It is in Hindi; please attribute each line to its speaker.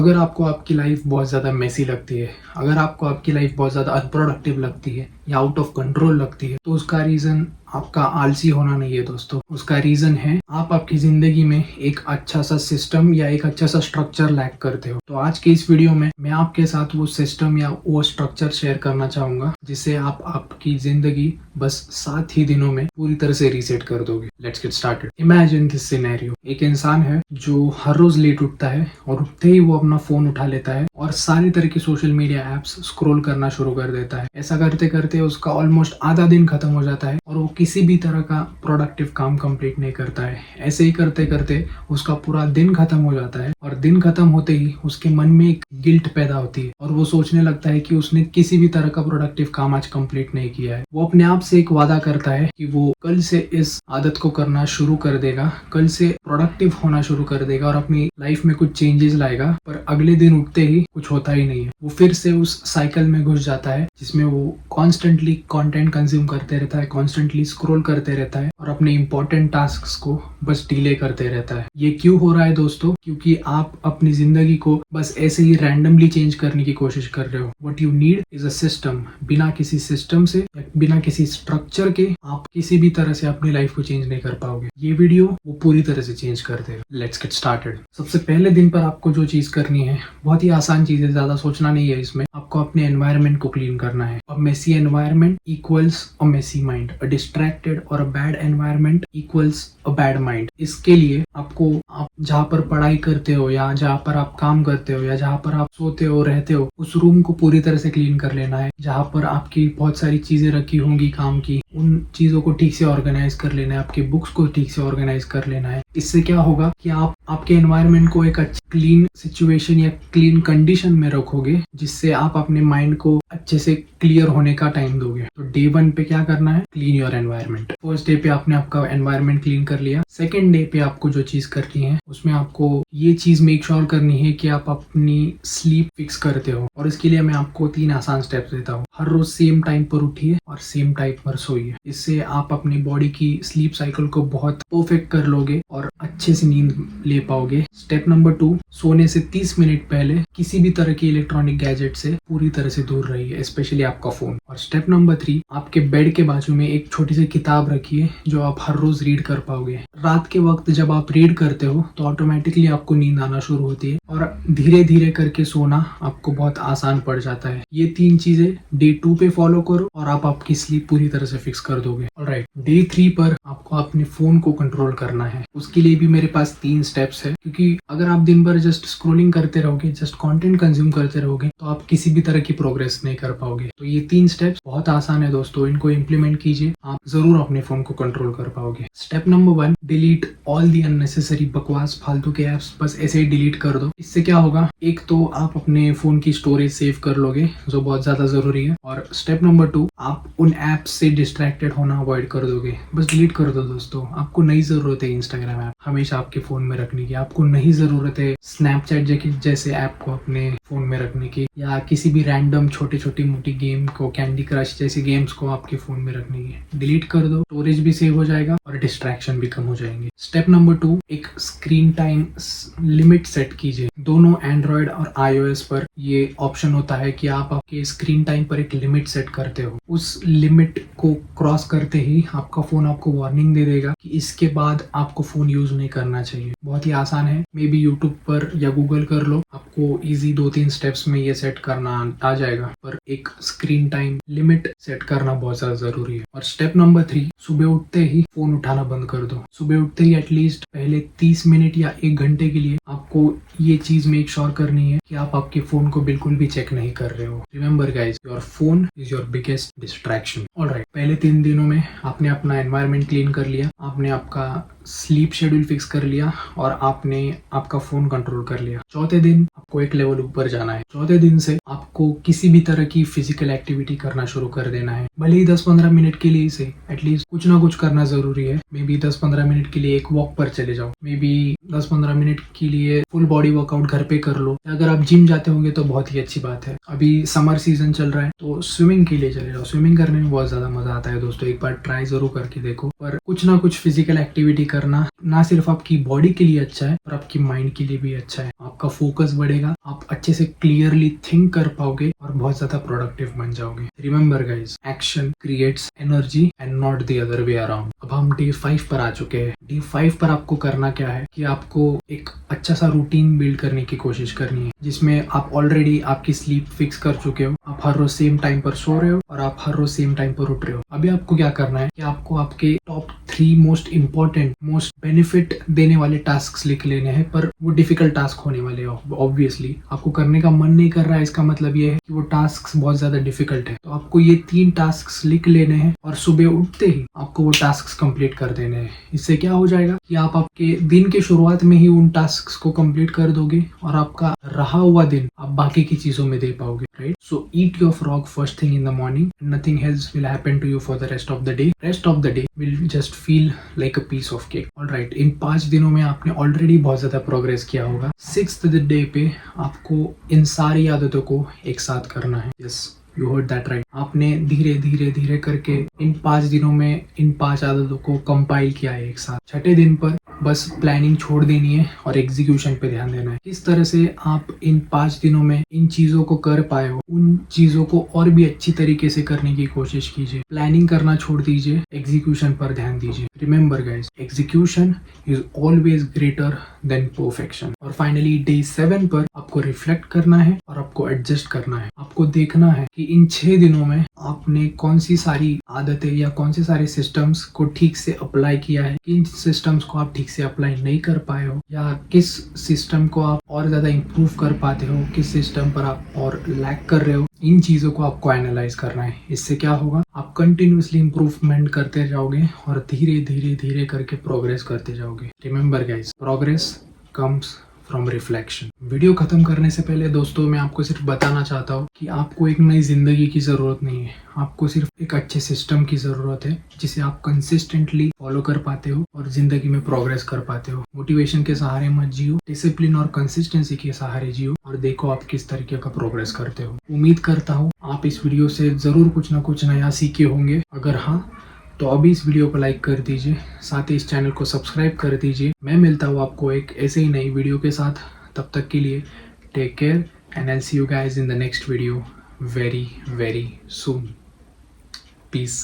Speaker 1: अगर आपको आपकी लाइफ बहुत ज़्यादा मेसी लगती है, अगर आपको आपकी लाइफ बहुत ज़्यादा अनप्रोडक्टिव लगती है या आउट ऑफ कंट्रोल लगती है, तो उसका रीज़न आपका आलसी होना नहीं है दोस्तों। उसका रीज़न है आप आपकी ज़िंदगी में एक अच्छा सा सिस्टम या एक अच्छा सा स्ट्रक्चर लैक करते हो। तो आज के इस वीडियो में मैं आपके साथ वो सिस्टम या वो स्ट्रक्चर शेयर करना चाहूँगा जिससे आप आपकी ज़िंदगी बस 7 ही दिनों में पूरी तरह से रीसेट कर दोगे। Let's get started. Imagine this scenario. एक इंसान है जो हर रोज लेट उठता है और उठते ही वो अपना फोन उठा लेता है और सारी तरह की सोशल मीडिया एप्स स्क्रॉल करना शुरू कर देता है। ऐसा करते करते उसका ऑलमोस्ट आधा दिन खत्म हो जाता है और वो किसी भी तरह का प्रोडक्टिव काम कंप्लीट नहीं करता है। ऐसे ही करते करते उसका पूरा दिन खत्म हो जाता है और दिन खत्म होते ही उसके मन में एक गिल्ट पैदा होती है और वो सोचने लगता है कि उसने किसी भी तरह का प्रोडक्टिव काम आज कंप्लीट नहीं किया है। वो अपने आप से एक वादा करता है कि वो कल से इस आदत को करना शुरू कर देगा, कल से प्रोडक्टिव होना शुरू कर देगा और अपनी लाइफ में कुछ चेंजेस लाएगा। पर अगले दिन उठते ही कुछ होता ही नहीं है। वो फिर से उस साइकिल में घुस जाता है जिसमें वो कॉन्स्टेंटली कंटेंट कंज्यूम करते रहता है, कॉन्स्टेंटली स्क्रॉल करते रहता है और अपने इंपॉर्टेंट टास्क्स को बस डिले करते रहता है। ये क्यों हो रहा है दोस्तों? क्योंकि आप अपनी जिंदगी को बस ऐसे ही रैंडमली चेंज करने की कोशिश कर रहे हो। What you need is a system. बिना किसी सिस्टम से या बिना किसी स्ट्रक्चर के आप किसी भी तरह से अपनी लाइफ को चेंज नहीं कर पाओगे। ये वीडियो वो पूरी तरह से चेंज कर देगा। Let's get started. सबसे पहले दिन पर आपको जो चीज करनी है बहुत ही आसान चीज है, ज्यादा सोचना नहीं है इसमें। आपको अपने एनवायरनमेंट को क्लीन करना है। अ मेसी एनवायरनमेंट इक्वल्स अ मेसी माइंड। अ डिस्ट्रैक्टेड और a bad environment equals a bad mind. इसके लिए आपको आप जहाँ पर पढ़ाई करते हो या जहाँ पर आप काम करते हो या जहाँ पर आप सोते हो रहते हो, उस रूम को पूरी तरह से क्लीन कर लेना है। जहाँ पर आपकी बहुत सारी चीजें रखी होंगी काम की, उन चीजों को ठीक से ऑर्गेनाइज कर लेना है। आपकी बुक्स को ठीक से ऑर्गेनाइज कर लेना है। इससे क्या होगा कि आप आपके एनवायरनमेंट को एक अच्छी क्लीन सिचुएशन या क्लीन कंडीशन में रखोगे, जिससे आप अपने माइंड को अच्छे से क्लियर होने का टाइम दोगे। तो डे 1 पे क्या करना है? Clean your environment. First day पे आपने आपका एनवायरनमेंट क्लीन कर लिया। सेकेंड डे पे आपको जो चीज करनी है उसमें आपको ये चीज मेक श्योर करनी है कि आप अपनी स्लीप फिक्स करते हो। और इसके लिए मैं आपको 3 आसान स्टेप्स देता हूँ। हर रोज सेम टाइम पर उठिए और सेम टाइम पर सोइए। इससे आप अपनी बॉडी की स्लीप साइकिल को बहुत परफेक्ट कर लोगे और अच्छे से नींद ले पाओगे। स्टेप नंबर 2, सोने से 30 मिनट पहले किसी भी तरह की इलेक्ट्रॉनिक गैजेट से पूरी तरह से दूर रहिए, स्पेशली आपका फोन। और स्टेप नंबर 3, आपके बेड के बाजू में एक छोटी सी किताब रखिए जो आप हर रोज रीड कर पाओगे। रात के वक्त जब आप रीड करते हो तो ऑटोमेटिकली आपको नींद आना शुरू होती है और धीरे धीरे करके सोना आपको बहुत आसान पड़ जाता है। ये 3 चीजें डे 2 पे फॉलो करो और आप आपकी स्लीप पूरी तरह से फिक्स कर दोगे। ऑलराइट, डे 3 पर आपको अपने फोन को कंट्रोल करना है। उसके लिए भी मेरे पास 3 स्टेप्स है, क्योंकि अगर आप दिन भर जस्ट स्क्रॉलिंग करते रहोगे, जस्ट कंटेंट कंज्यूम करते रहोगे, तो आप किसी भी तरह की प्रोग्रेस नहीं कर पाओगे। तो ये 3 स्टेप्स बहुत आसान है दोस्तों, इनको इम्प्लीमेंट कीजिए, आप जरूर अपने फोन को कंट्रोल कर पाओगे। Step number 1, delete all the unnecessary बकवास फालतू के एप्स बस ऐसे ही डिलीट कर दो। इससे क्या होगा, एक तो आप अपने फोन की स्टोरेज सेव कर लोगे जो बहुत ज्यादा जरूरी है, और स्टेप नंबर 2, आप उन एप्स से डिस्ट्रैक्टेड होना अवॉइड कर दोगे। बस डिलीट कर दो दोस्तों। आपको नहीं जरूरत है इंस्टाग्राम ऐप हमेशा आपके फोन में रखने की, आपको नहीं जरूरत है स्नैपचैट जैसे ऐप को अपने फोन में रखने की, या किसी भी रैंडम छोटी मोटी गेम को, कैंडी क्रश जैसे गेम्स को आपके फोन में रखने की। डिलीट कर दो, स्टोरेज भी सेव हो जाएगा और डिस्ट्रैक्शन भी कम हो जाएंगे। स्टेप नंबर 2, एक स्क्रीन टाइम लिमिट सेट कीजिए। दोनों एंड्रॉइड और iOS पर ये ऑप्शन होता है कि आप आपके स्क्रीन टाइम पर एक लिमिट सेट करते हो। उस लिमिट को क्रॉस करते ही आपका फोन आपको वार्निंग दे देगा कि इसके बाद आपको फोन यूज नहीं करना चाहिए। बहुत ही आसान है, मे बी यूट्यूब पर या गूगल कर लो, आपको इजी 2-3 स्टेप्स में ये सेट करना आ जाएगा। पर एक स्क्रीन टाइम लिमिट सेट करना बहुत ज्यादा जरूरी है। और स्टेप नंबर 3, सुबह उठते ही फोन उठाना बंद कर दो। सुबह उठते ही एटलीस्ट पहले 30 मिनट या 1 घंटे के लिए आपको ये चीज मेक श्योर करनी है कि आप आपके फोन को बिल्कुल भी चेक नहीं कर रहे हो। Remember guys, your phone is your biggest distraction. Alright, पहले 3 दिनों में आपने अपना एनवायरनमेंट क्लीन कर लिया, आपने आपका स्लीप शेड्यूल फिक्स कर लिया और आपने आपका फोन कंट्रोल कर लिया। चौथे दिन आपको एक लेवल ऊपर जाना है। चौथे दिन से आपको किसी भी तरह की फिजिकल एक्टिविटी करना शुरू कर देना है। भले ही 10-15 मिनट के लिए से एटलीस्ट कुछ ना कुछ करना जरूरी है। मे बी 10-15 मिनट के लिए एक वॉक पर चले जाओ, मे बी 10-15 मिनट के लिए फुल बॉडी वर्कआउट घर पे कर लो। अगर आप जिम जाते होंगे तो बहुत ही अच्छी बात है। अभी समर सीजन चल रहा है तो स्विमिंग के लिए चले जाओ। स्विमिंग करने में बहुत ज्यादा मजा आता है दोस्तों, एक बार ट्राई जरूर करके देखो। पर कुछ ना कुछ फिजिकल एक्टिविटी करना ना सिर्फ आपकी बॉडी के लिए अच्छा है पर आपकी माइंड के लिए भी अच्छा है। आपका फोकस बढ़ेगा, आप अच्छे से क्लियरली थिंक कर पाओगे और बहुत ज्यादा प्रोडक्टिव बन जाओगे। Remember guys, action creates energy and not the other way around. अब हम डे 5 पर आ चुके हैं। डे 5 पर आपको करना क्या है कि आपको एक अच्छा सा रूटीन बिल्ड करने की कोशिश करनी है, जिसमें आप ऑलरेडी आपकी स्लीप फिक्स कर चुके हो। आप हर रोज सेम टाइम पर सो रहे हो और आप हर रोज सेम टाइम पर उठ रहे हो। अभी आपको क्या करना है कि आपको आपके top 3 most important, most benefit देने वाले टास्क लिख लेने हैं, पर वो डिफिकल्ट टास्क होने वाले हो। ऑब्वियसली आपको करने का मन नहीं कर रहा है, इसका मतलब ये है कि वो टास्क बहुत ज्यादा डिफिकल्ट है। तो आपको ये 3 टास्क लिख लेने हैं और सुबह उठते ही आपको वो टास्क कंप्लीट कर देने हैं। इससे क्या हो जाएगा कि आप आपके दिन के शुरुआत में ही उन टास्क को कंप्लीट कर दोगे और आपका रहा हुआ दिन आप बाकी की चीजों में दे पाओगे, right? So eat your frog first thing in the morning, nothing else will happen to you for the rest of the day. Rest of the day will just feel like a piece of cake. Alright, in 5 दिनों में आपने ऑलरेडी बहुत ज्यादा प्रोग्रेस किया होगा। 6th डे पे आपको इन सारी आदतों को एक साथ करना है। Yes, you heard that right. आपने धीरे धीरे धीरे करके इन 5 दिनों में इन 5 आदतों को कंपाइल किया है एक साथ। छठे दिन पर बस प्लानिंग छोड़ देनी है और एग्जीक्यूशन पे ध्यान देना है। किस तरह से आप इन 5 दिनों में इन चीजों को कर पाए हो, उन चीजों को और भी अच्छी तरीके से करने की कोशिश कीजिए। प्लानिंग करना छोड़ दीजिए, एग्जीक्यूशन पर ध्यान दीजिए। Remember guys, execution is always greater than perfection. और फाइनली डे 7 पर आपको रिफ्लेक्ट करना है और आपको एडजस्ट करना है। आपको देखना है कि इन 6 दिनों में आपने कौन सी सारी आदतें या कौन से सारे सिस्टम्स को ठीक से अप्लाई किया है, किन सिस्टम्स को आप ठीक से अप्लाई नहीं कर पाए हो, या किस सिस्टम को आप और ज्यादा इंप्रूव कर पाते हो, किस सिस्टम पर आप और लैग कर रहे हो। इन चीजों को आपको एनालाइज करना है। इससे क्या होगा, आप कंटिन्यूअसली इंप्रूवमेंट करते जाओगे और धीरे धीरे धीरे करके प्रोग्रेस करते जाओगे। Remember guys, progress comes from reflection. Video खत्म करने से पहले दोस्तों मैं आपको सिर्फ बताना चाहता हूँ कि आपको एक नई जिंदगी की जरूरत नहीं है, आपको सिर्फ एक अच्छे सिस्टम की जरूरत है जिसे आप कंसिस्टेंटली फॉलो कर पाते हो और जिंदगी में प्रोग्रेस कर पाते हो। मोटिवेशन के सहारे मत जियो, डिसिप्लिन और कंसिस्टेंसी के सहारे जियो और देखो आप किस तरीके का प्रोग्रेस करते हो। उम्मीद करता हूँ आप इस वीडियो से जरूर कुछ ना कुछ नया सीखे होंगे। अगर हाँ तो अभी इस वीडियो को लाइक कर दीजिए, साथ ही इस चैनल को सब्सक्राइब कर दीजिए। मैं मिलता हूँ आपको एक ऐसे ही नई वीडियो के साथ। तब तक के लिए take care and I will see you guys in the next video very very soon. Piece.